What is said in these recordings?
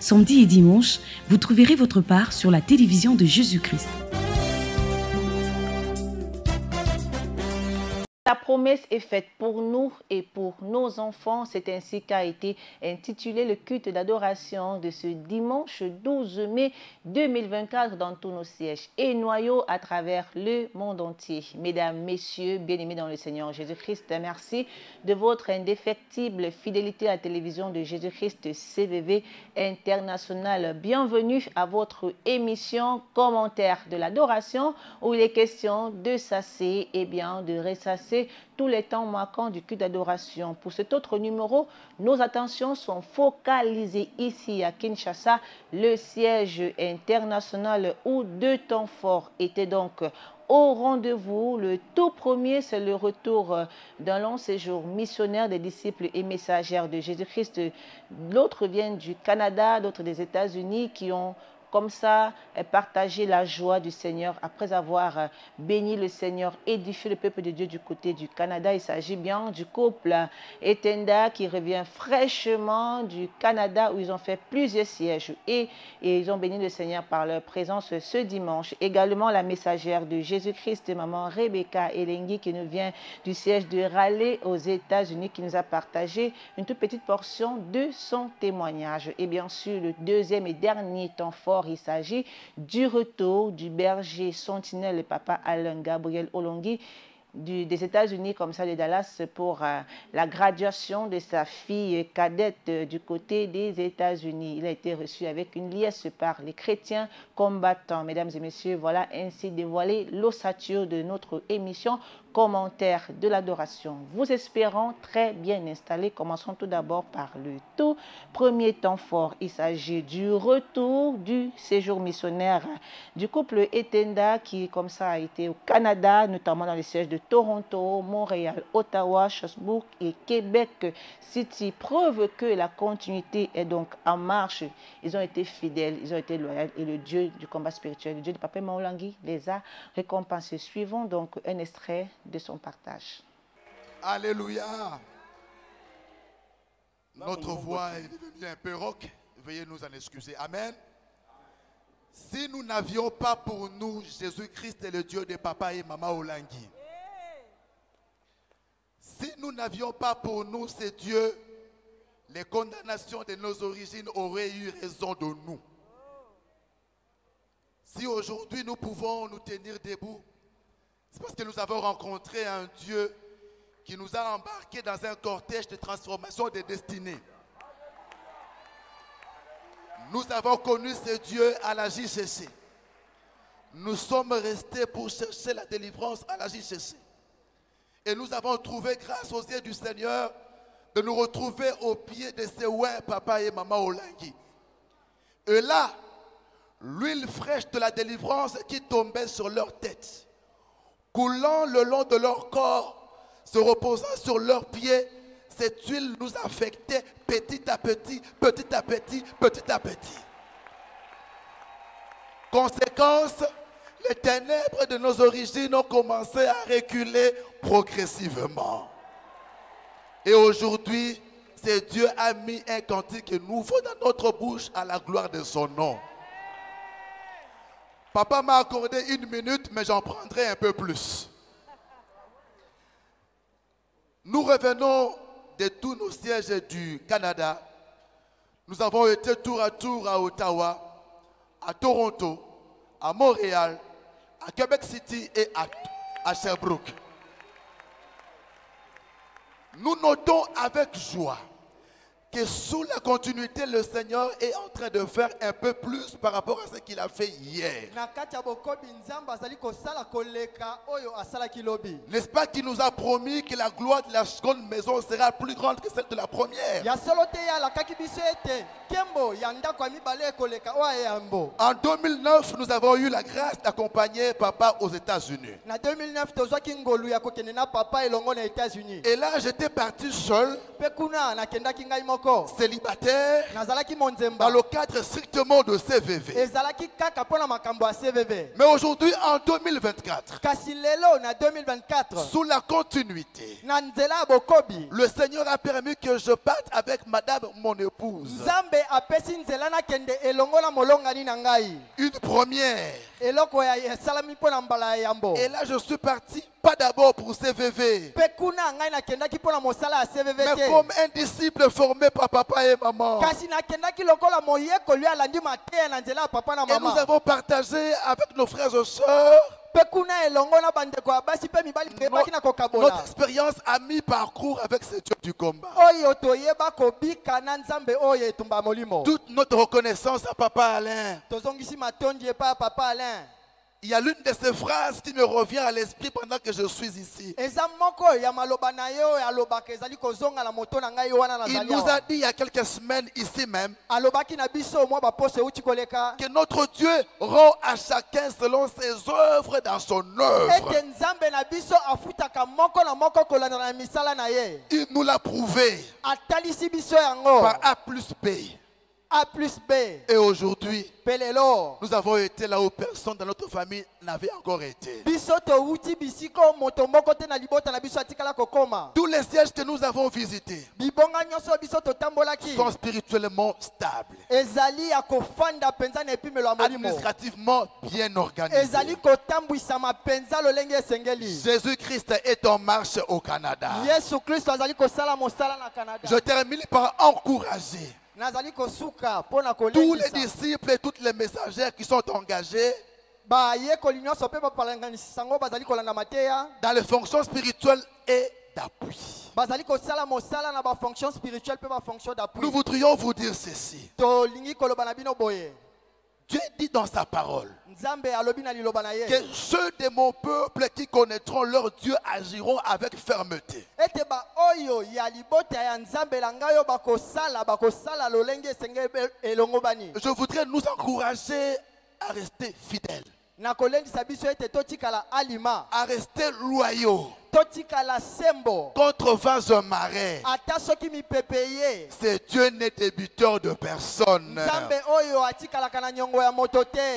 samedi et dimanche, vous trouverez votre part sur la télévision de Jésus-Christ. La promesse est faite pour nous et pour nos enfants. C'est ainsi qu'a été intitulé le culte d'adoration de ce dimanche 12 mai 2024 dans tous nos sièges et noyaux à travers le monde entier. Mesdames, Messieurs, bien-aimés dans le Seigneur Jésus-Christ, merci de votre indéfectible fidélité à la télévision de Jésus-Christ CVV International. Bienvenue à votre émission Commentaire de l'adoration où il est question de sasser et bien de ressasser tous les temps marquants du culte d'adoration. Pour cet autre numéro, nos attentions sont focalisées ici à Kinshasa, le siège international où deux temps forts étaient donc au rendez-vous. Le tout premier, c'est le retour d'un long séjour missionnaire des disciples et messagères de Jésus-Christ. L'autre vient du Canada, d'autres des États-Unis qui ont comme ça, partager la joie du Seigneur après avoir béni le Seigneur, édifié le peuple de Dieu du côté du Canada. Il s'agit bien du couple Etenda qui revient fraîchement du Canada où ils ont fait plusieurs sièges et ils ont béni le Seigneur par leur présence ce dimanche. Également la messagère de Jésus-Christ, maman Rebecca Elengi qui nous vient du siège de Raleigh aux États-Unis qui nous a partagé une toute petite portion de son témoignage. Et bien sûr, le deuxième et dernier temps fort, il s'agit du retour du berger sentinelle, le papa Alain Gabriel Olongi, des États-Unis, comme ça de Dallas, pour la graduation de sa fille cadette du côté des États-Unis. Il a été reçu avec une liesse par les chrétiens combattants. Mesdames et messieurs, voilà ainsi dévoilé l'ossature de notre émission Commentaire de l'adoration. Vous espérons très bien installés. Commençons tout d'abord par le tout premier temps fort. Il s'agit du retour du séjour missionnaire du couple Etenda qui, comme ça, a été au Canada, notamment dans les sièges de Toronto, Montréal, Ottawa, Sherbrooke et Québec City. Preuve que la continuité est donc en marche. Ils ont été fidèles, ils ont été loyaux et le Dieu du combat spirituel, le Dieu de Papa Maolangi, les a récompensés. Suivons donc un extrait de son partage. Alléluia. Notre voix est devenue un peu rauque. Veuillez nous en excuser. Amen. Si nous n'avions pas pour nous Jésus-Christ et le Dieu de Papa et Maman Olangi, si nous n'avions pas pour nous ces dieux, les condamnations de nos origines auraient eu raison de nous. Si aujourd'hui nous pouvons nous tenir debout, c'est parce que nous avons rencontré un Dieu qui nous a embarqués dans un cortège de transformation des destinées. Nous avons connu ce Dieu à la JCC. Nous sommes restés pour chercher la délivrance à la JCC. Et nous avons trouvé, grâce aux yeux du Seigneur, de nous retrouver au pied de ces ouins, papa et maman Olangi. Et là, l'huile fraîche de la délivrance qui tombait sur leur tête, coulant le long de leur corps, se reposant sur leurs pieds, cette huile nous affectait petit à petit, petit à petit, petit à petit. Conséquence, les ténèbres de nos origines ont commencé à reculer progressivement. Et aujourd'hui, c'est Dieu a mis un cantique nouveau dans notre bouche à la gloire de son nom. Papa m'a accordé 1 minute, mais j'en prendrai un peu plus. Nous revenons de tous nos sièges du Canada. Nous avons été tour à tour à Ottawa, à Toronto, à Montréal, à Québec City et à Sherbrooke. Nous notons avec joie que sous la continuité, le Seigneur est en train de faire un peu plus par rapport à ce qu'il a fait hier. N'est-ce pas qu'il nous a promis que la gloire de la seconde maison sera plus grande que celle de la première? En 2009, nous avons eu la grâce d'accompagner papa aux États-Unis. Et là, j'étais parti seul. célibataire dans le cadre strictement de CVV. Mais aujourd'hui, en 2024, sous la continuité, le Seigneur a permis que je parte avec madame, mon épouse. Une première. Et là, je suis parti, pas d'abord pour CVV, mais comme un disciple formé par papa et maman. Et nous avons partagé avec nos frères et sœurs notre expérience à mi-parcours avec ce Dieu du combat. Toute notre reconnaissance à Papa Alain. Il y a l'une de ces phrases qui me revient à l'esprit pendant que je suis ici. Il nous a dit il y a quelques semaines ici même que notre Dieu rend à chacun selon ses œuvres dans son œuvre. Il nous l'a prouvé par A plus B. A plus B. Et aujourd'hui, nous avons été là où personne dans notre famille n'avait encore été. Tous les sièges que nous avons visités sont spirituellement stables, administrativement bien organisés. Jésus-Christ est en marche au Canada. Je termine par encourager tous les disciples et toutes les messagères qui sont engagés dans les fonctions spirituelles et d'appui. Nous voudrions vous dire ceci. Dieu dit dans sa parole que ceux de mon peuple qui connaîtront leur Dieu agiront avec fermeté. Je voudrais nous encourager à rester fidèles, à rester loyaux contre vents et marées. C'est Dieu n'est débiteur de personne.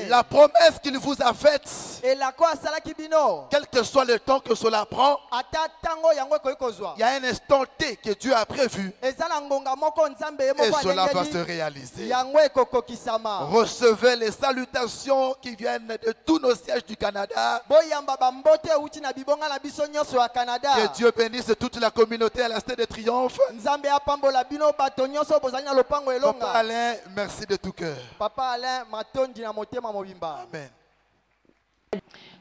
La promesse qu'il vous a faite, quel que soit le temps que cela prend, il y a un instant T que Dieu a prévu et cela va se réaliser. Recevez les salutations qui viennent de tous nos sièges du Canada. Que Dieu bénisse toute la communauté à la Stade de Triomphe. Papa Alain, merci de tout cœur. Amen.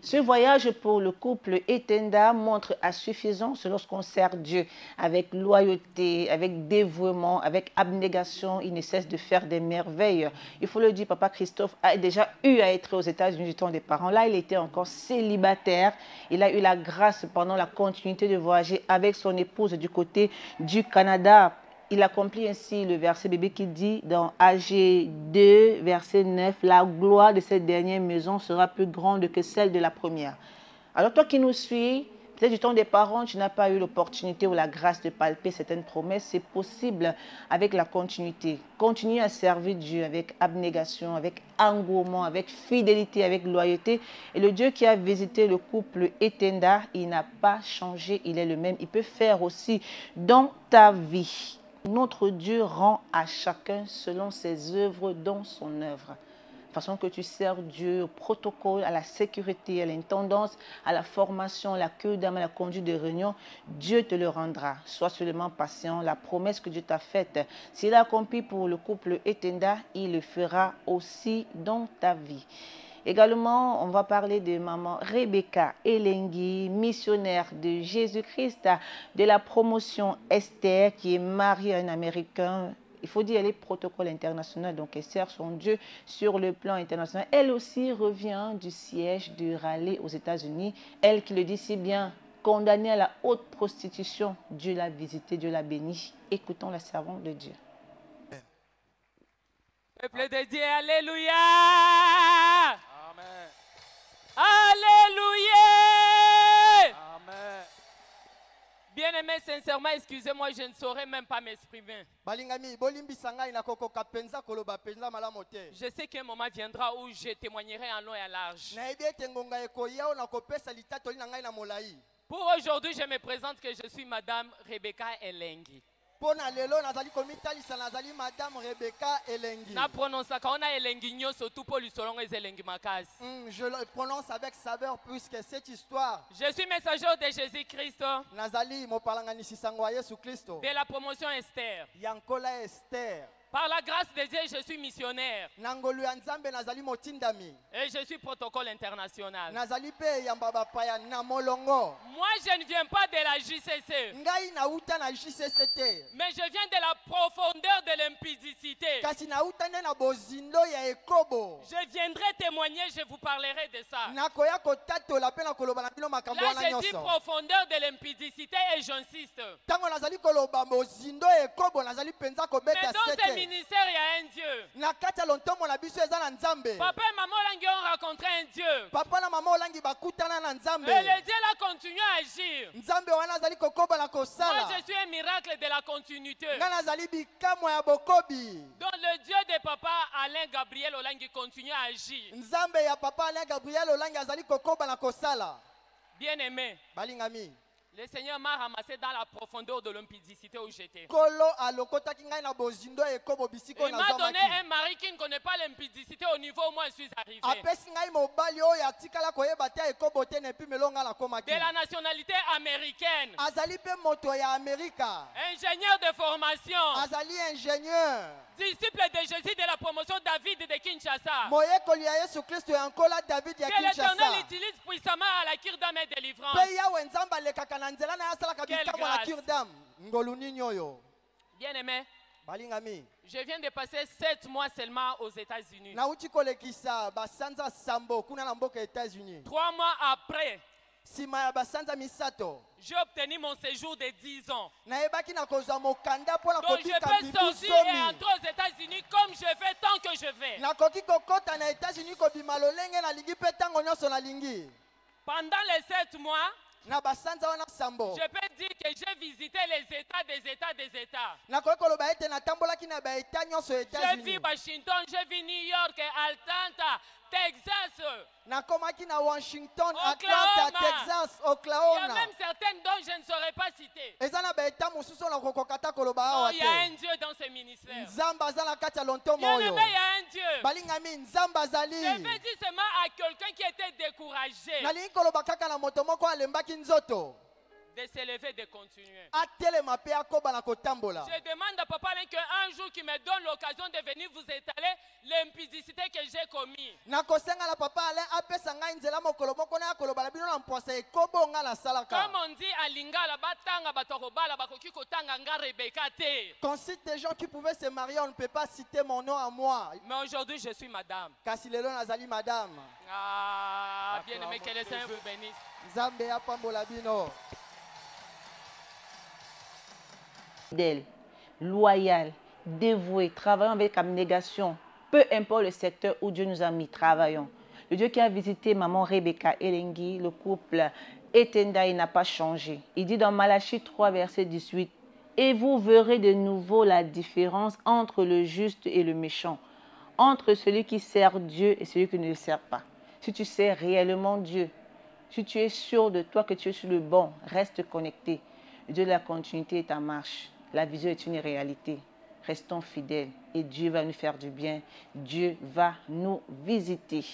Ce voyage pour le couple Etenda montre à suffisance lorsqu'on sert Dieu avec loyauté, avec dévouement, avec abnégation. Il ne cesse de faire des merveilles. Il faut le dire, Papa Christophe a déjà eu à être aux États-Unis du temps des parents. Là, il était encore célibataire. Il a eu la grâce pendant la continuité de voyager avec son épouse du côté du Canada. Il accomplit ainsi le verset bébé qui dit dans AG 2, verset 9, « La gloire de cette dernière maison sera plus grande que celle de la première. » Alors toi qui nous suis, peut-être du temps des parents, tu n'as pas eu l'opportunité ou la grâce de palper certaines promesses. C'est possible avec la continuité. Continue à servir Dieu avec abnégation, avec engouement, avec fidélité, avec loyauté. Et le Dieu qui a visité le couple Etenda, il n'a pas changé, il est le même. Il peut faire aussi dans ta vie. Notre Dieu rend à chacun selon ses œuvres dans son œuvre. De façon que tu sers Dieu au protocole, à la sécurité, à l'intendance, à la formation, à la queue d'âme, à la conduite de réunion, Dieu te le rendra. Sois seulement patient. La promesse que Dieu t'a faite, s'il a accompli pour le couple Etenda, il le fera aussi dans ta vie. Également, on va parler de maman Rebecca Elengui, missionnaire de Jésus-Christ, de la promotion Esther, qui est mariée à un Américain. Il faut dire, elle est protocole international, donc elle sert son Dieu sur le plan international. Elle aussi revient du siège de Raleigh aux États-Unis. Elle qui le dit si bien, condamnée à la haute prostitution, Dieu l'a visitée, Dieu l'a bénie. Écoutons la servante de Dieu. Peuple de Dieu, alléluia! Amen. Alléluia! Amen. Bien aimé, sincèrement, excusez-moi, je ne saurais même pas m'exprimer. Je sais qu'un moment viendra où je témoignerai en long et en large. Pour aujourd'hui, je me présente que je suis Madame Rebecca Elengi. Na prononça kaona elengi nyoso tout pour lui selon les elengi makasi. Je le prononce avec saveur puisque cette histoire. Je suis messager de Jésus-Christ. De la promotion Esther. Yankola Esther. Par la grâce de Dieu, je suis missionnaire. Et je suis protocole international. Moi, je ne viens pas de la JCC. Mais je viens de la profondeur de l'impudicité. Je viendrai témoigner, je vous parlerai de ça. Là, j'ai dit profondeur de l'impudicité et j'insiste. Mais dans ce ministère, il y a un Dieu. Papa et maman ont rencontré un Dieu. Et le Dieu là continue à agir. Moi, je suis un miracle de la continuité. Donc le Dieu de papa Alain Gabriel Olangi continue à agir. Bien aimé. Le Seigneur m'a ramassé dans la profondeur de l'impudicité où j'étais. Il m'a donné un mari qui ne connaît pas l'impudicité au niveau où moi je suis arrivé. De la nationalité américaine. Ingénieur de formation. Disciple de Jésus de la promotion David de Kinshasa. Que l'Éternel utilise puissamment à la cure d'âme et délivrance. Bien aimé, je viens de passer 7 mois seulement aux États-Unis. 3 mois après, j'ai obtenu mon séjour de 10 ans. Donc je peux sortir et entrer aux États-Unis comme je veux, tant que je veux. Pendant les 7 mois, je peux dire que j'ai visité les États des États des États. J'ai vu Washington, j'ai vu New York, Atlanta, Texas, Oklahoma. Il y a même certaines dont je ne saurais pas citer. Oh, il y a un Dieu dans ce ministère. Bien aimé, il y a un Dieu. Je vais dire seulement à quelqu'un qui était découragé de s'élever, de continuer. Je demande à Papa qu'un jour qu'il me donne l'occasion de venir vous étaler l'impudicité que j'ai commis. Comme on dit à Lingala, qu'on cite des gens qui pouvaient se marier, on ne peut pas citer mon nom à moi. Mais aujourd'hui, je suis madame. Madame. Ah, bien aimé, que le Seigneur vous bénisse. Fidèle, loyal, dévoué, travaillant avec abnégation, peu importe le secteur où Dieu nous a mis, travaillons. Le Dieu qui a visité maman Rebecca Elengi, le couple Etendai n'a pas changé. Il dit dans Malachie 3, verset 18, « Et vous verrez de nouveau la différence entre le juste et le méchant, entre celui qui sert Dieu et celui qui ne le sert pas. Si tu sers réellement Dieu, si tu es sûr de toi que tu es sur le bon, reste connecté. Le Dieu de la continuité est en marche. La vision est une réalité. Restons fidèles et Dieu va nous faire du bien. Dieu va nous visiter.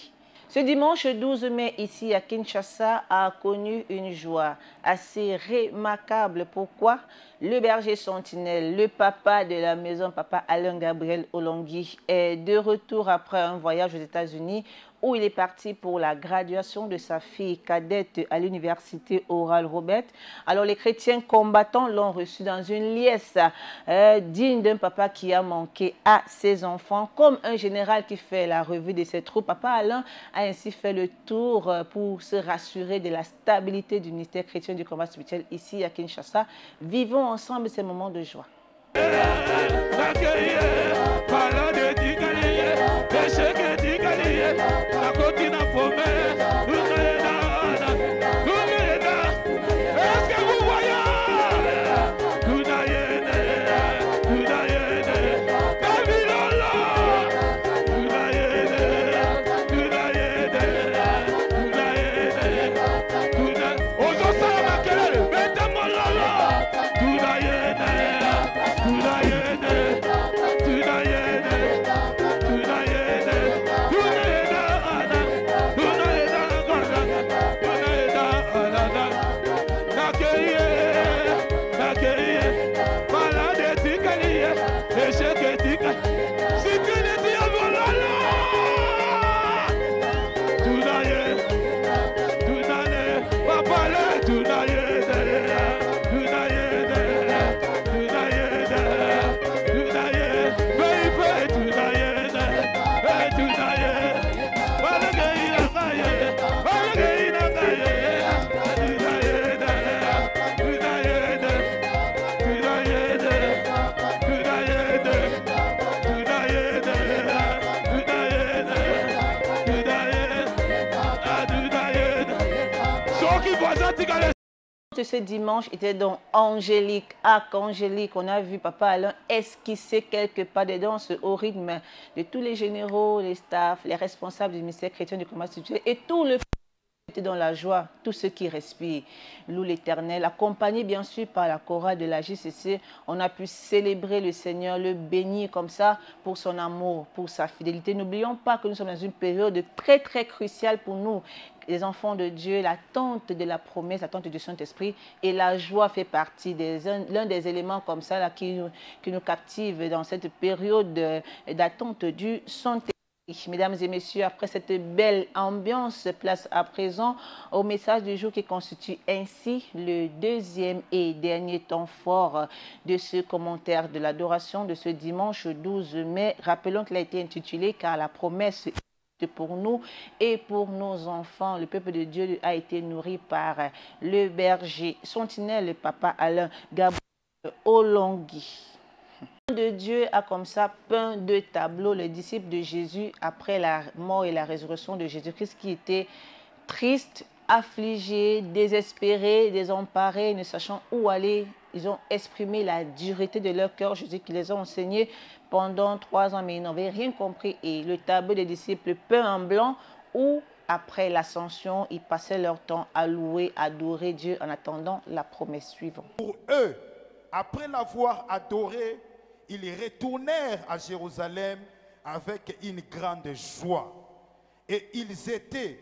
Ce dimanche 12 mai, ici à Kinshasa, a connu une joie assez remarquable. Pourquoi? Le berger sentinelle, le papa de la maison, papa Alain Gabriel Olangi, est de retour après un voyage aux États-Unis où il est parti pour la graduation de sa fille cadette à l'université Oral Roberts. Alors les chrétiens combattants l'ont reçu dans une liesse digne d'un papa qui a manqué à ses enfants. Comme un général qui fait la revue de ses troupes, papa Alain a ainsi fait le tour pour se rassurer de la stabilité du ministère chrétien du combat spirituel ici à Kinshasa. Vivons ensemble ces moments de joie. Est-ce que vous voyez Ce dimanche était donc angélique, archangélique. On a vu Papa Alain esquisser quelque part dedans au rythme de tous les généraux, les staffs, les responsables du ministère chrétien du commerce spirituel et tout le était dans la joie, tous ceux qui respirent, louent l'Éternel, accompagné bien sûr par la chorale de la JCC, on a pu célébrer le Seigneur, le bénir comme ça pour son amour, pour sa fidélité. N'oublions pas que nous sommes dans une période très très cruciale pour nous, les enfants de Dieu, l'attente de la promesse, l'attente du Saint-Esprit et la joie fait partie l'un des éléments comme ça là, qui nous captive dans cette période d'attente du Saint-Esprit. Mesdames et messieurs, après cette belle ambiance, place à présent au message du jour qui constitue ainsi le deuxième et dernier temps fort de ce commentaire de l'adoration de ce dimanche 12 mai. Rappelons qu'il a été intitulé « Car la promesse est pour nous et pour nos enfants ». Le peuple de Dieu a été nourri par le berger sentinelle, le Papa Alain Gabriel Olongui. De Dieu a comme ça peint deux tableaux, les disciples de Jésus après la mort et la résurrection de Jésus-Christ qui étaient tristes, affligés, désespérés, désemparés, ne sachant où aller. Ils ont exprimé la dureté de leur cœur. Jésus qui les a enseignés pendant 3 ans, mais ils n'avaient rien compris. Et le tableau des disciples peint en blanc où, après l'ascension, ils passaient leur temps à louer, adorer Dieu en attendant la promesse suivante. Pour eux, après l'avoir adoré, ils retournèrent à Jérusalem avec une grande joie. Et ils étaient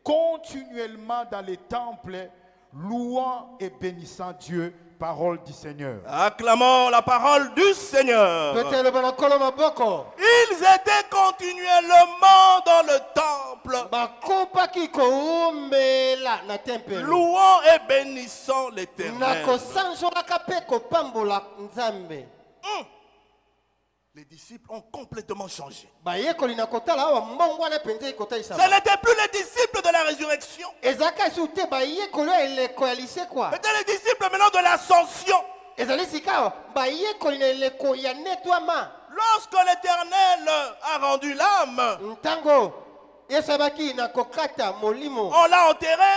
continuellement dans les temples, louant et bénissant Dieu. Parole du Seigneur. Acclamons la parole du Seigneur. Ils étaient continuellement dans le temple, louant et bénissant l'Éternel. Les disciples ont complètement changé. Ce n'étaient plus les disciples de la résurrection. C'était les disciples maintenant de l'ascension. Lorsque l'Éternel a rendu l'âme, on l'a enterré.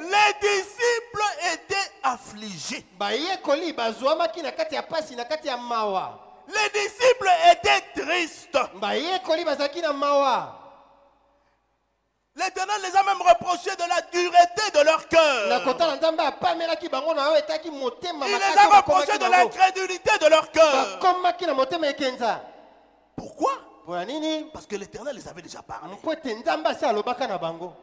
Les disciples étaient affligés. Les disciples étaient tristes. L'Éternel les a même reproché de la dureté de leur cœur. Il les a reproché de l'incrédulité de leur cœur. Pourquoi? Parce que l'Éternel les avait déjà parlé.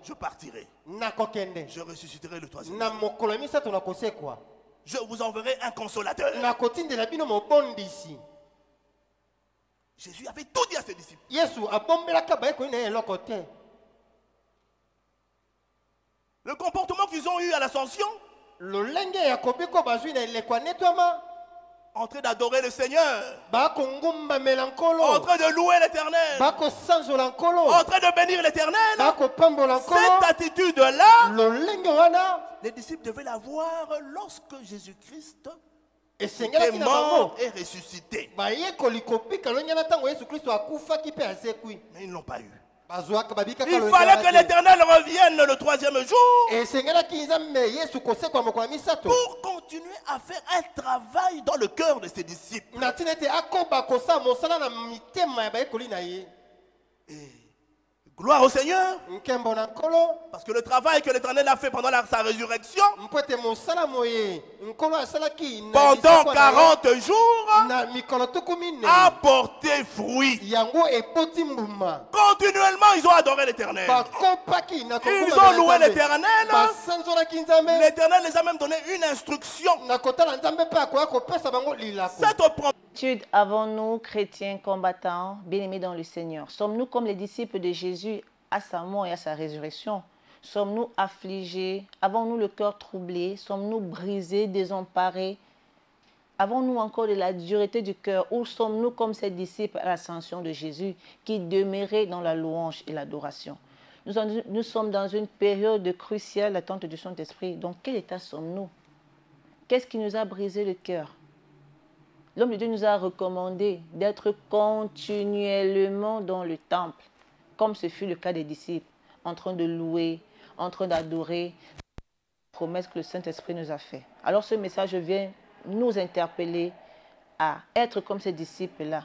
Je partirai. Je ressusciterai le 3e jour. Je vous enverrai un consolateur. Jésus avait tout dit à ses disciples. Le comportement qu'ils ont eu à l'ascension, en train d'adorer le Seigneur, en train de louer l'Éternel, en train de bénir l'Éternel, cette attitude-là, les disciples devaient la voir lorsque Jésus-Christ était mort et ressuscité. Mais ils ne l'ont pas eu. Il fallait que l'Éternel revienne le 3e jour pour continuer à faire un travail dans le cœur de ses disciples. Gloire au Seigneur. Parce que le travail que l'Éternel a fait pendant sa résurrection, pendant 40 jours, a porté fruit. Continuellement, ils ont adoré l'Éternel. Ils ont loué l'Éternel. L'Éternel les a même donné une instruction. Avons-nous, chrétiens combattants, bien-aimés dans le Seigneur, sommes-nous comme les disciples de Jésus à sa mort et à sa résurrection? Sommes-nous affligés? Avons-nous le cœur troublé? Sommes-nous brisés, désemparés? Avons-nous encore de la dureté du cœur? Ou sommes-nous comme ces disciples à l'ascension de Jésus qui demeuraient dans la louange et l'adoration? Nous sommes dans une période cruciale d'attente du Saint-Esprit. Dans quel état sommes-nous? Qu'est-ce qui nous a brisé le cœur? L'homme de Dieu nous a recommandé d'être continuellement dans le temple, comme ce fut le cas des disciples, en train de louer, en train d'adorer, promesses que le Saint-Esprit nous a faites. Alors ce message vient nous interpeller à être comme ces disciples-là,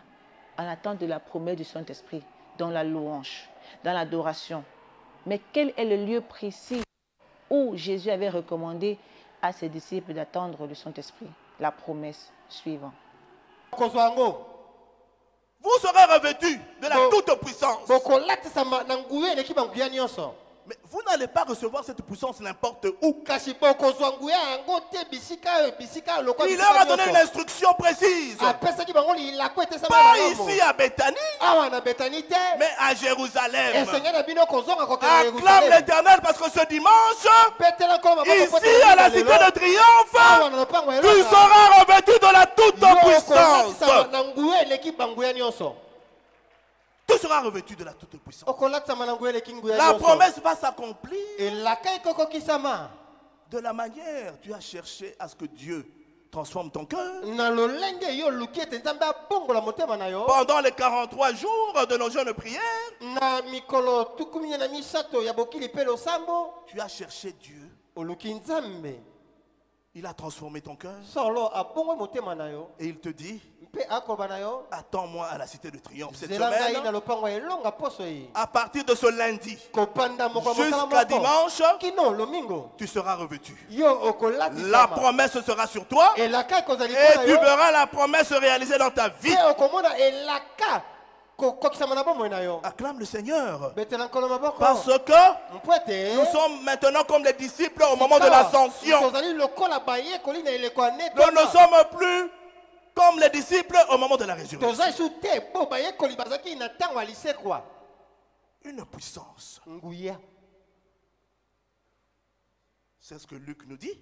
en attente de la promesse du Saint-Esprit, dans la louange, dans l'adoration. Mais quel est le lieu précis où Jésus avait recommandé à ses disciples d'attendre le Saint-Esprit? La promesse suivante. Vous serez revêtus de la toute-puissance. Mais vous n'allez pas recevoir cette puissance n'importe où. Il leur a donné une instruction précise. Pas ici à Bethanie, mais à Jérusalem. Acclame l'Éternel parce que ce dimanche, ici à la cité de triomphe, tu seras revêtu de la toute-puissance. Tout sera revêtu de la toute-puissance. La promesse va s'accomplir de la manière tu as cherché à ce que Dieu transforme ton cœur. Pendant les 43 jours de nos jeûnes prières, tu as cherché Dieu. Il a transformé ton cœur. Et il te dit, attends-moi à la cité de triomphe cette semaine. À partir de ce lundi jusqu'à dimanche, tu seras revêtu. La promesse sera sur toi et tu verras la promesse se réaliser dans ta vie. Acclame le Seigneur. Parce que nous sommes maintenant comme les disciples au moment de l'ascension. Nous ne sommes plus comme les disciples au moment de la résurrection. Une puissance. C'est ce que Luc nous dit.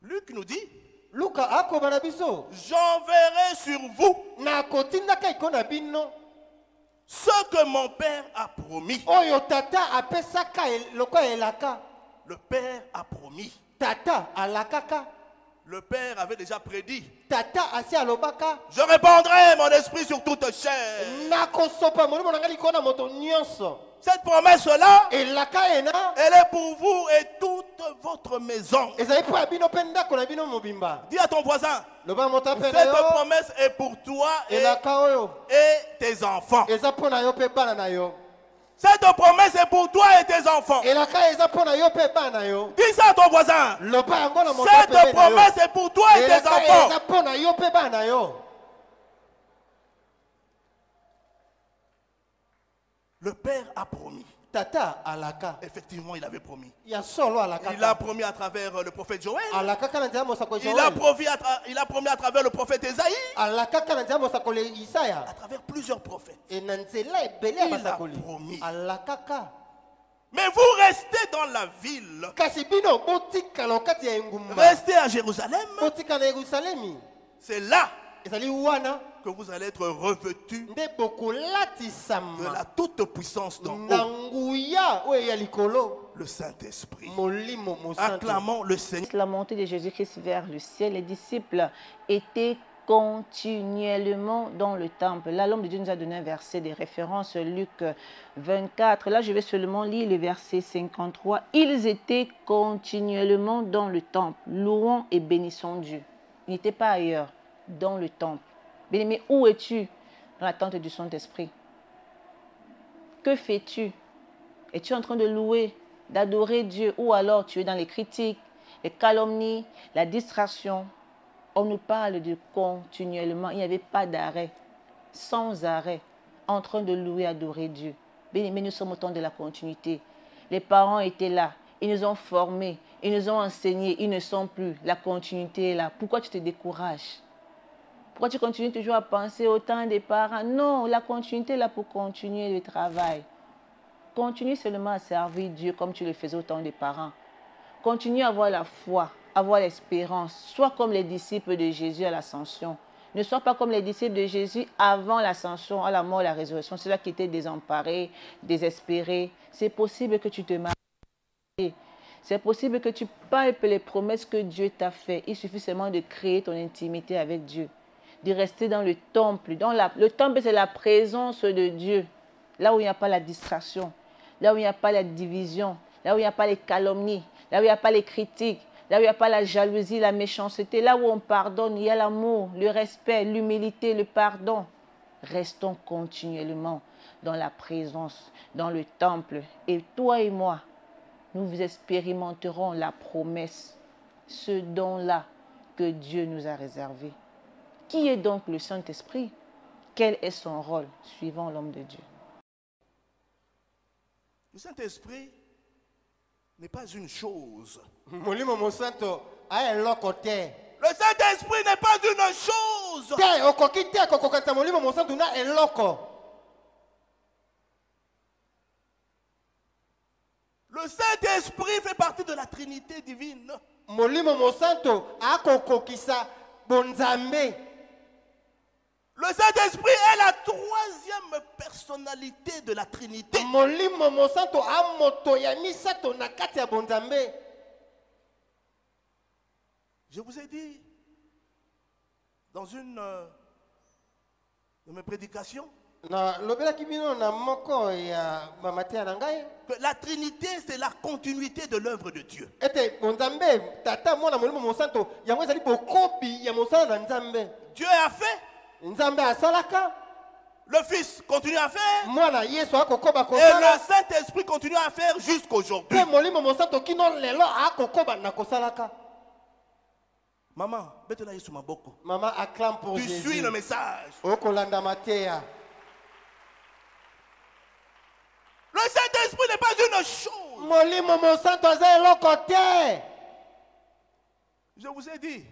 Luc nous dit, j'enverrai sur vous ce que mon Père a promis. Le Père a promis. Le Père avait déjà prédit. Je répandrai mon esprit sur toute chair. Cette promesse-là, elle est pour vous et toute votre maison. Dis à ton voisin, cette promesse est pour toi et tes enfants. Cette promesse est pour toi et tes enfants. Dis ça à ton voisin. Cette promesse est pour toi et tes enfants. Le Père a promis. Effectivement, il avait promis. Il a promis à travers le prophète Joël. Il a promis à travers le prophète Ésaïe. À travers plusieurs prophètes. Il a promis. Mais vous restez dans la ville. Restez à Jérusalem. C'est là que vous allez être revêtus de la toute-puissance d'en haut. Le Saint-Esprit. Acclamons le Seigneur. La montée de Jésus-Christ vers le ciel, les disciples étaient continuellement dans le temple. Là, l'homme de Dieu nous a donné un verset de référence, Luc 24. Là, je vais seulement lire le verset 53. Ils étaient continuellement dans le temple, louant et bénissant Dieu. Ils n'étaient pas ailleurs, dans le temple. Bien-aimé, où es-tu dans l'attente du Saint-Esprit? Que fais-tu? Es-tu en train de louer, d'adorer Dieu, ou alors tu es dans les critiques, les calomnies, la distraction? On nous parle de continuellement, il n'y avait pas d'arrêt, sans arrêt, en train de louer, adorer Dieu. Bien-aimé, nous sommes au temps de la continuité. Les parents étaient là, ils nous ont formés, ils nous ont enseignés, ils ne sont plus. La continuité est là. Pourquoi tu te décourages? Pourquoi tu continues toujours à penser au temps des parents? Non, la continuité est là pour continuer le travail. Continue seulement à servir Dieu comme tu le faisais au temps des parents. Continue à avoir la foi, à avoir l'espérance. Sois comme les disciples de Jésus à l'ascension. Ne sois pas comme les disciples de Jésus avant l'ascension, à la mort et la résurrection. Ceux-là qui étaient désemparés, désespérés. C'est possible que tu te maries. C'est possible que tu palpes les promesses que Dieu t'a faites. Il suffit seulement de créer ton intimité avec Dieu. De rester dans le temple. Le temple, c'est la présence de Dieu. là où il n'y a pas la distraction, là où il n'y a pas la division, là où il n'y a pas les calomnies, là où il n'y a pas les critiques, là où il n'y a pas la jalousie, la méchanceté, là où on pardonne, il y a l'amour, le respect, l'humilité, le pardon. Restons continuellement dans la présence, dans le temple. Et toi et moi, nous expérimenterons la promesse, ce don-là que Dieu nous a réservé. Qui est donc le Saint-Esprit? Quel est son rôle suivant l'homme de Dieu? Le Saint-Esprit n'est pas une chose. Le Saint-Esprit n'est pas une chose. Le Saint-Esprit fait partie de la Trinité divine. Le Saint-Esprit est la troisième personnalité de la Trinité. Je vous ai dit dans une de mes prédications que la Trinité, c'est la continuité de l'œuvre de Dieu. Dieu a fait. Le Fils continue à faire. Et le Saint-Esprit continue à faire jusqu'aujourd'hui. Maman, acclame pour tu Jésus. suis le message. Le Saint-Esprit n'est pas une chose. Je vous ai dit,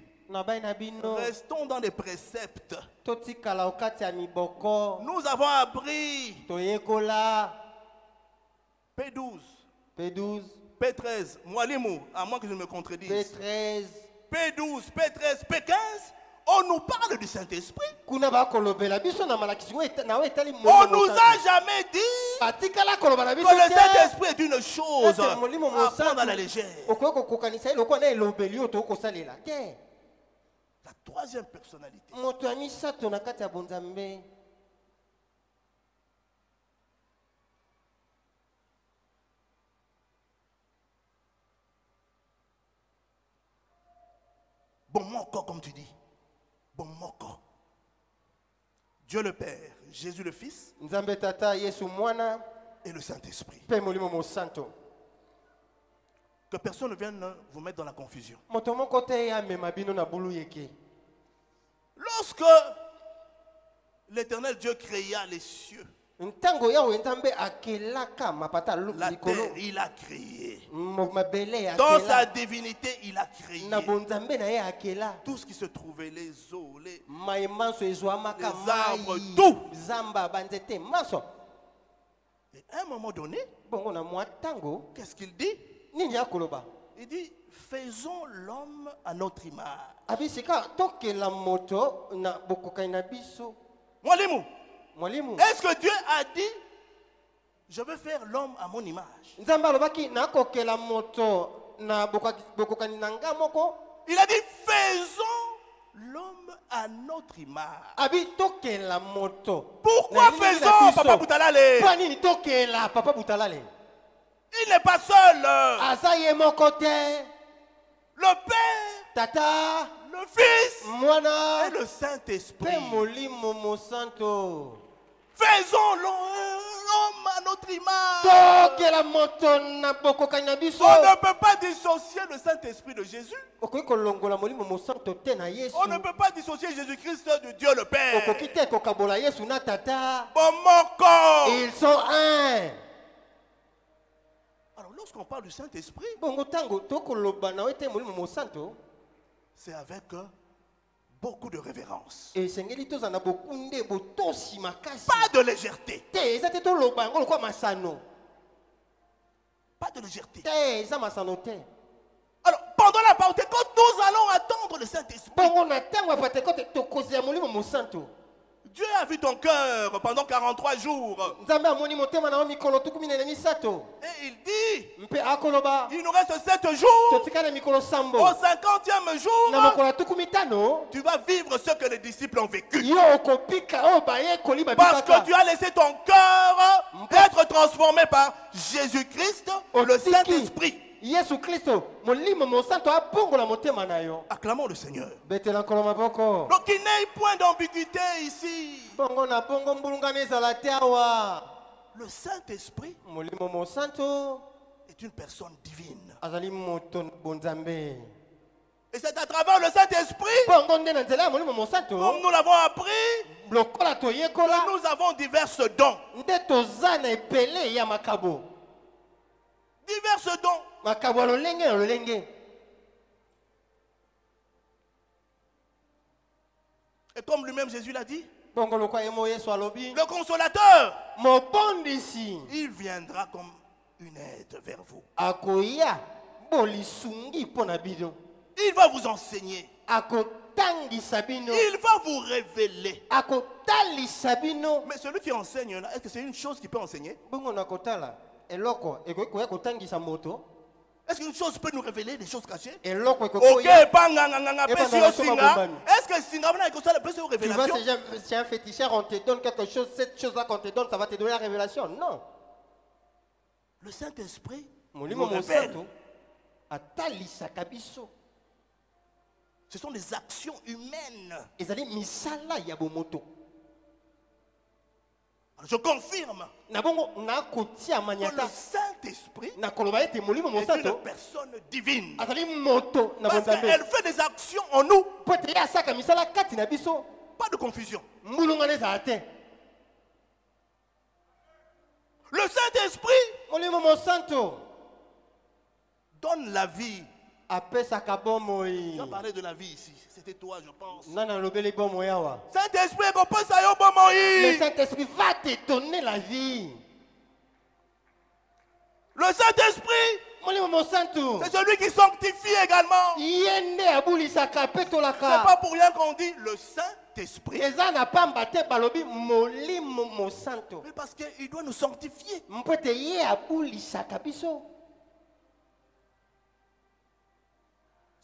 restons dans les préceptes. Nous avons appris P12, P13, Mwalimu, à moins que je me contredise. P13, P12, P13, P15, on nous parle du Saint-Esprit. On nous a jamais dit que le Saint-Esprit est une chose à prendre à la légère. La troisième personnalité. Bon moko, comme tu dis. Bon moko. Dieu le Père, Jésus le Fils et le Saint-Esprit. Que personne ne vienne vous mettre dans la confusion. Lorsque l'Éternel Dieu créa les cieux, la terre, il a créé. Dans sa divinité, il a créé tout ce qui se trouvait, les eaux, les arbres, tout. Et à un moment donné, qu'est-ce qu'il dit? Il dit, faisons l'homme à notre image. Est-ce que Dieu a dit, je veux faire l'homme à mon image? Il a dit, faisons l'homme à notre image. Pourquoi faisons, Papa Boutalale? Il n'est pas seul. Le Père, Tata, le Fils Mwana, et le Saint-Esprit. Faisons l'homme à notre image. On ne peut pas dissocier le Saint-Esprit de Jésus. On ne peut pas dissocier Jésus-Christ de Dieu le Père. Ils sont un. Alors lorsqu'on parle du Saint-Esprit, c'est avec beaucoup de révérence. Pas de légèreté. Pas de légèreté. Alors, pendant la Pentecôte, nous allons attendre le Saint-Esprit. Dieu a vu ton cœur pendant 43 jours. Et il dit, il nous reste 7 jours. Au 50e jour, tu vas vivre ce que les disciples ont vécu. Parce que tu as laissé ton cœur être transformé par Jésus-Christ, le Saint-Esprit. Acclamons le Seigneur. Donc il n'y ait point d'ambiguïté ici. Le Saint-Esprit est une personne divine. Et c'est à travers le Saint-Esprit, comme nous l'avons appris, que nous avons diverses dons. Diverses dons. Et comme lui-même Jésus l'a dit, le consolateur, il viendra comme une aide vers vous. Il va vous enseigner. Il va vous révéler. Mais celui qui enseigne, est-ce que c'est une chose qui peut enseigner? Est-ce qu'une chose peut nous révéler des choses cachées? Est-ce que Singapore peut se révélation? Tu vois, c'est un féticheur, on te donne quelque chose, cette chose-là qu'on te donne, ça va te donner la révélation. Non. Le Saint-Esprit nous révèle. Ce sont des actions humaines. Je confirme que le Saint-Esprit est une personne divine. Parce qu'elle fait des actions en nous. Pas de confusion. Le Saint-Esprit donne la vie. Tu as parlé de la vie ici. C'était toi, je pense. Saint-Esprit, le Saint-Esprit va te donner la vie. Le Saint-Esprit, c'est celui qui sanctifie également. C'est pas pour rien qu'on dit le Saint-Esprit. Mais parce qu'il doit nous sanctifier.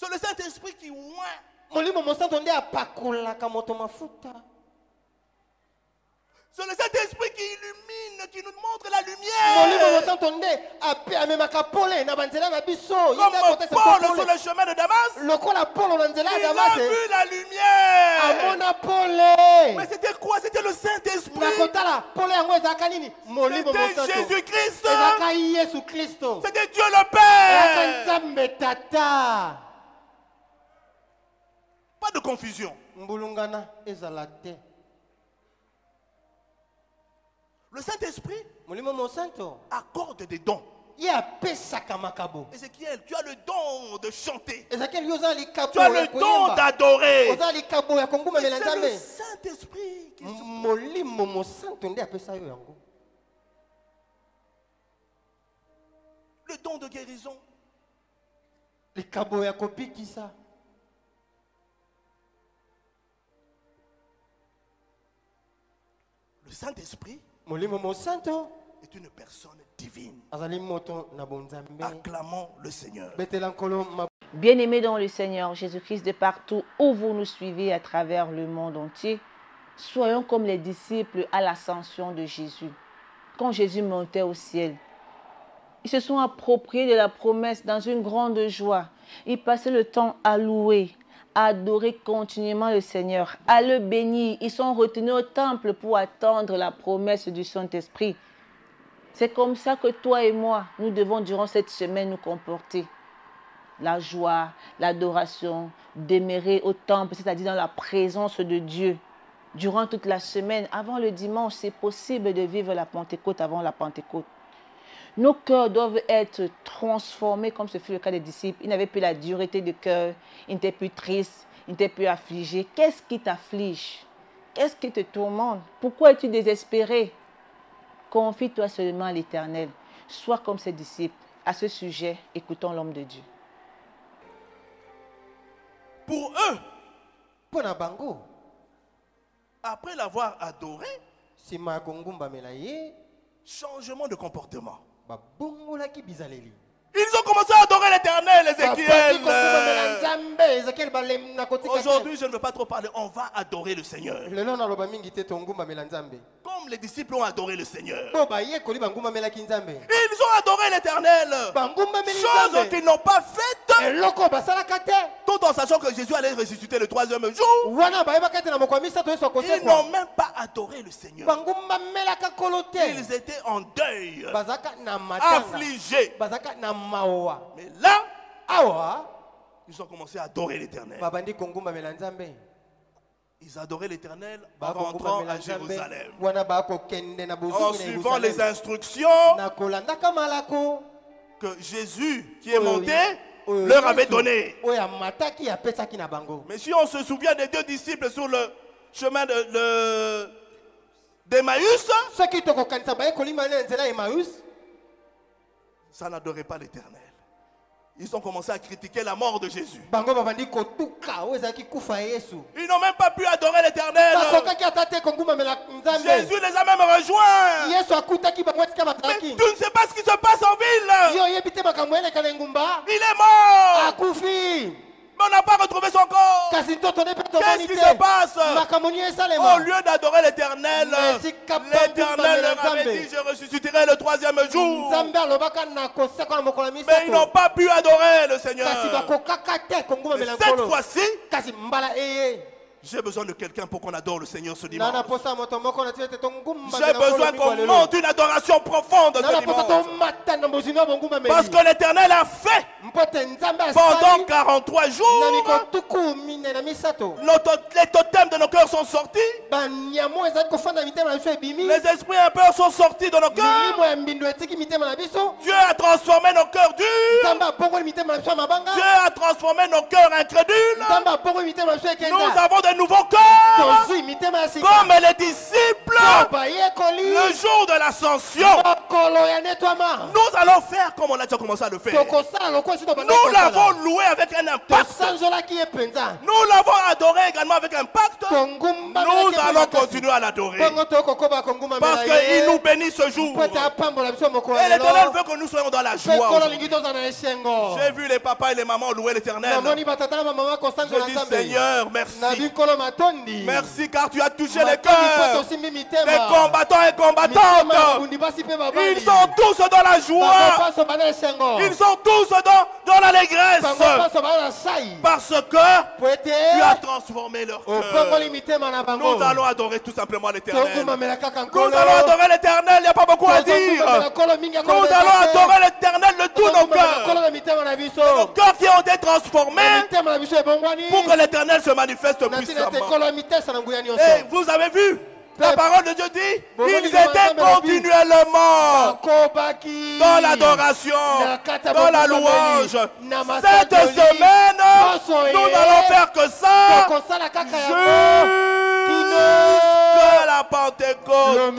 C'est le Saint-Esprit qui oint. C'est le Saint-Esprit qui illumine, qui nous montre la lumière. Comme Paul sur le chemin de Damas, il a vu la lumière. Mais c'était quoi? C'était le Saint-Esprit. C'était Jésus-Christ. C'était Dieu le Père. Pas de confusion. Le Saint-Esprit accorde des dons. Ézéchiel, tu as le don de chanter. Tu as le don d'adorer. C'est le Saint-Esprit qui le don de guérison. Le Saint-Esprit est une personne divine. Acclamons le Seigneur. Bien-aimés dans le Seigneur Jésus-Christ, de partout où vous nous suivez à travers le monde entier, soyons comme les disciples à l'ascension de Jésus. Quand Jésus montait au ciel, ils se sont appropriés de la promesse dans une grande joie. Ils passaient le temps à louer, à adorer continuellement le Seigneur, à le bénir. Ils sont retenus au temple pour attendre la promesse du Saint-Esprit. C'est comme ça que toi et moi, nous devons durant cette semaine nous comporter. La joie, l'adoration, demeurer au temple, c'est-à-dire dans la présence de Dieu. Durant toute la semaine, avant le dimanche, c'est possible de vivre la Pentecôte avant la Pentecôte. Nos cœurs doivent être transformés comme ce fut le cas des disciples. Ils n'avaient plus la dureté de cœur, ils n'étaient plus tristes, ils n'étaient plus affligés. Qu'est-ce qui t'afflige? Qu'est-ce qui te tourmente? Pourquoi es-tu désespéré? Confie-toi seulement à l'Éternel. Sois comme ses disciples. À ce sujet, écoutons l'homme de Dieu. Pour eux, Après l'avoir adoré, changement de comportement. Ils ont commencé à adorer l'Éternel, Ézéchiel. Aujourd'hui, je ne veux pas trop parler. On va adorer le Seigneur. Comme les disciples ont adoré le Seigneur. Ils ont adoré l'Éternel. Chose qu'ils n'ont pas faite. Tout en sachant que Jésus allait ressusciter le 3e jour. Ils n'ont même pas adoré le Seigneur. Ils étaient en deuil, affligés. Mais là, ils ont commencé à adorer l'Éternel. Ils adoraient l'Éternel en rentrant à Jérusalem, en suivant les instructions que Jésus, qui est monté, leur avait données. Mais si on se souvient des 2 disciples sur le chemin d'Emmaüs, ça n'adorait pas l'Éternel. Ils ont commencé à critiquer la mort de Jésus. Ils n'ont même pas pu adorer l'Éternel. Jésus les a même rejoints. Mais tu ne sais pas ce qui se passe en ville. Il est mort. Mais on n'a pas retrouvé son corps. Qu'est-ce qui se passe? Au lieu d'adorer l'Éternel, l'Éternel leur avait dit: je ressusciterai le 3e jour. Mais ils n'ont pas pu adorer le Seigneur. Mais cette fois-ci, j'ai besoin de quelqu'un pour qu'on adore le Seigneur ce dimanche. J'ai besoin qu'on monte une adoration profonde ce dimanche. Parce que l'Éternel a fait pendant 43 jours. Les totems de nos cœurs sont sortis. Les esprits impurs sont sortis de nos cœurs. Dieu a transformé nos cœurs durs. Dieu a transformé nos cœurs incrédules. Nous avons de nouveaux cœurs, comme les disciples le jour de l'ascension. Nous allons faire comme on a déjà commencé à le faire. Nous l'avons loué avec un impact. Nous l'avons adoré également avec un impact. Nous allons continuer à l'adorer parce qu'il nous bénit ce jour. Et l'Éternel veut que nous soyons dans la joie. J'ai vu les papas et les mamans louer l'Éternel. Je dis: Seigneur, merci. Merci car tu as touché les cœurs des combattants et combattantes. Ils sont tous dans la joie. Ils sont tous dans l'allégresse. Parce que tu as transformé leur cœur. Nous allons adorer tout simplement l'Éternel. Nous allons adorer l'Éternel. Il n'y a pas beaucoup à dire. Nous allons adorer l'Éternel de tous nos cœurs. Nos cœurs qui ont été transformés pour que l'Éternel se manifeste puissamment. Et vous avez vu, la parole de Dieu dit: ils étaient continuellement dans l'adoration, dans la louange. Cette semaine, nous n'allons faire que ça jusqu'à la Pentecôte.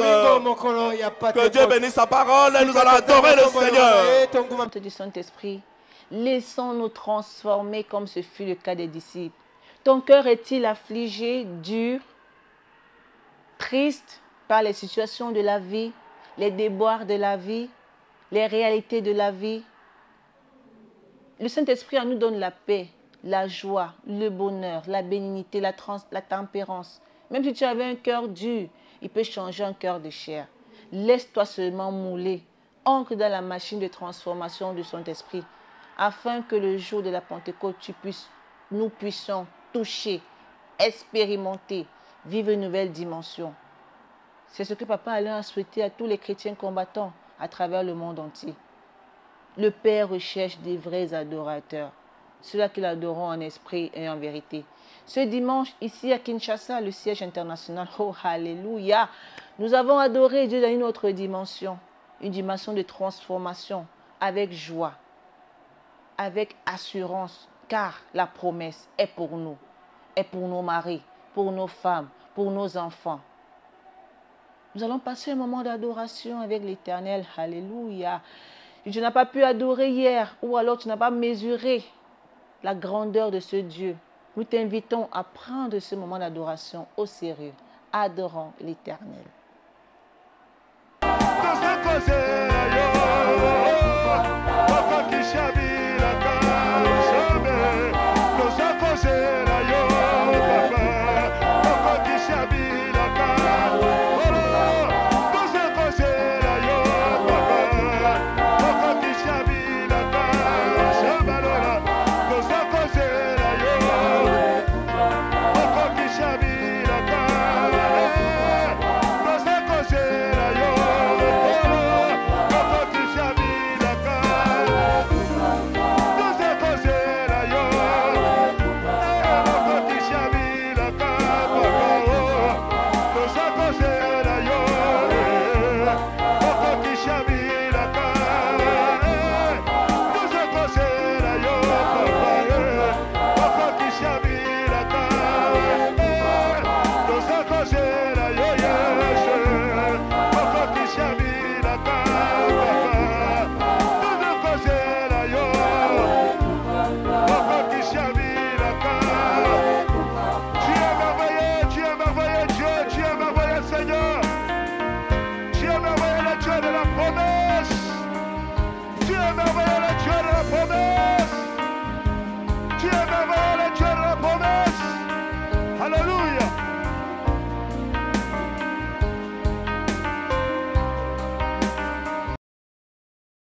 Que Dieu bénisse sa parole et nous allons adorer le Seigneur. Du Saint-Esprit, laissons-nous transformer comme ce fut le cas des disciples. Ton cœur est-il affligé, dur, triste par les situations de la vie, les déboires de la vie, les réalités de la vie? Le Saint-Esprit en nous donne la paix, la joie, le bonheur, la bénignité, la tempérance. Même si tu avais un cœur dur, il peut changer un cœur de chair. Laisse-toi seulement mouler, ancre dans la machine de transformation du Saint-Esprit, afin que le jour de la Pentecôte, nous puissions toucher, expérimenter, vivre une nouvelle dimension. C'est ce que Papa Alain a souhaité à tous les chrétiens combattants à travers le monde entier. Le Père recherche des vrais adorateurs, ceux-là qui l'adoreront en esprit et en vérité. Ce dimanche, ici à Kinshasa, le siège international, oh alléluia, nous avons adoré Dieu dans une autre dimension, une dimension de transformation, avec joie, avec assurance, car la promesse est pour nous, est pour nos maris, pour nos femmes, pour nos enfants. Nous allons passer un moment d'adoration avec l'Éternel. Alléluia. Tu n'as pas pu adorer hier, ou alors tu n'as pas mesuré la grandeur de ce Dieu. Nous t'invitons à prendre ce moment d'adoration au sérieux, adorons l'Éternel.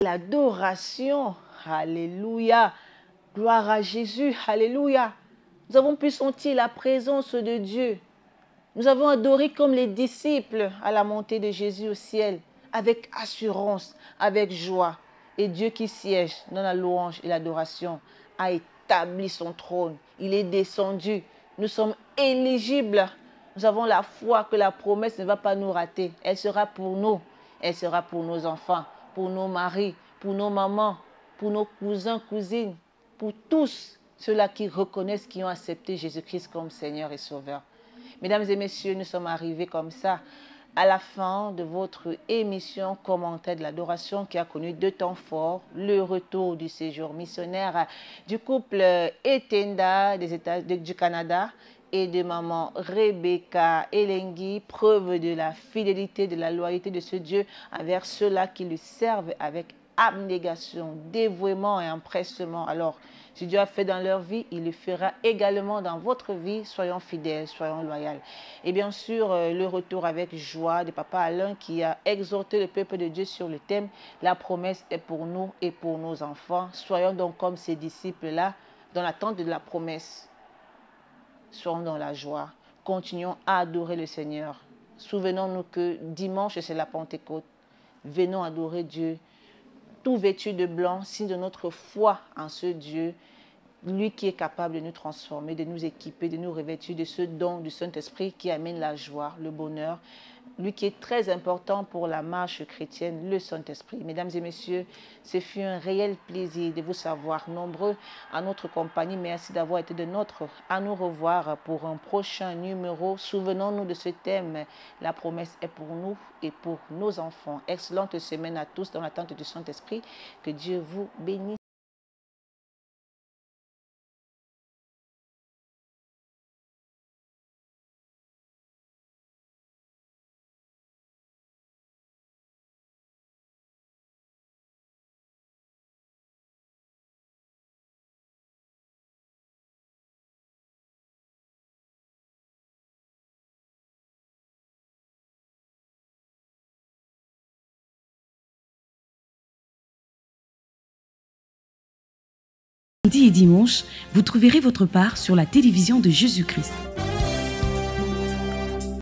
L'adoration, alléluia, gloire à Jésus, alléluia. Nous avons pu sentir la présence de Dieu. Nous avons adoré comme les disciples à la montée de Jésus au ciel, avec assurance, avec joie. Et Dieu qui siège dans la louange et l'adoration a établi son trône. Il est descendu. Nous sommes éligibles. Nous avons la foi que la promesse ne va pas nous rater. Elle sera pour nous. Elle sera pour nos enfants, pour nos maris, pour nos mamans, pour nos cousins, cousines, pour tous ceux-là qui reconnaissent, qui ont accepté Jésus-Christ comme Seigneur et Sauveur. Mesdames et messieurs, nous sommes arrivés comme ça à la fin de votre émission Commentaire de l'adoration qui a connu 2 temps forts. Le retour du séjour missionnaire du couple Etenda du Canada et de maman Rebecca Elengui, preuve de la fidélité, de la loyauté de ce Dieu envers ceux-là qui lui servent avec abnégation, dévouement et empressement. Alors, si Dieu a fait dans leur vie, il le fera également dans votre vie. Soyons fidèles, soyons loyaux. Et bien sûr, le retour avec joie de Papa Alain qui a exhorté le peuple de Dieu sur le thème « La promesse est pour nous et pour nos enfants ». Soyons donc comme ces disciples-là, dans l'attente de la promesse. Soyons dans la joie. Continuons à adorer le Seigneur. Souvenons-nous que dimanche, c'est la Pentecôte. Venons adorer Dieu. Tout vêtu de blanc, signe de notre foi en ce Dieu, lui qui est capable de nous transformer, de nous équiper, de nous revêtir de ce don du Saint-Esprit qui amène la joie, le bonheur, lui qui est très important pour la marche chrétienne, le Saint-Esprit. Mesdames et messieurs, ce fut un réel plaisir de vous savoir nombreux à notre compagnie. Merci d'avoir été de nôtres. À nous revoir pour un prochain numéro. Souvenons-nous de ce thème. La promesse est pour nous et pour nos enfants. Excellente semaine à tous dans l'attente du Saint-Esprit. Que Dieu vous bénisse. Samedi et dimanche, vous trouverez votre part sur la télévision de Jésus-Christ.